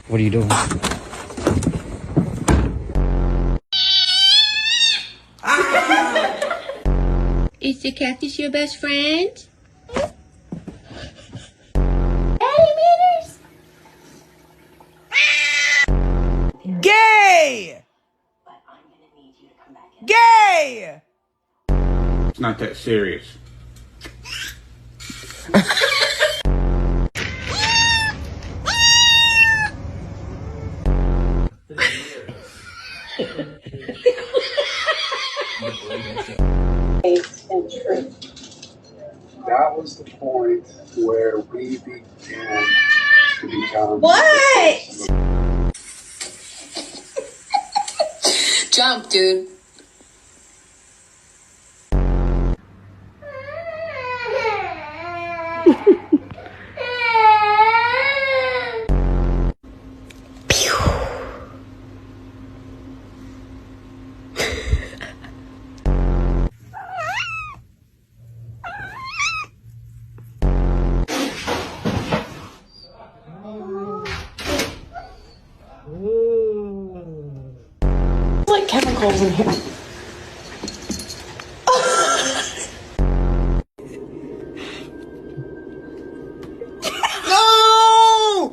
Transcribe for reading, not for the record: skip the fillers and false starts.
What are you doing? Is the cactus your best friend? Gay! Gay! It's not that serious. That was the point where we began to become. What? Jump, dude. Like chemicals in here.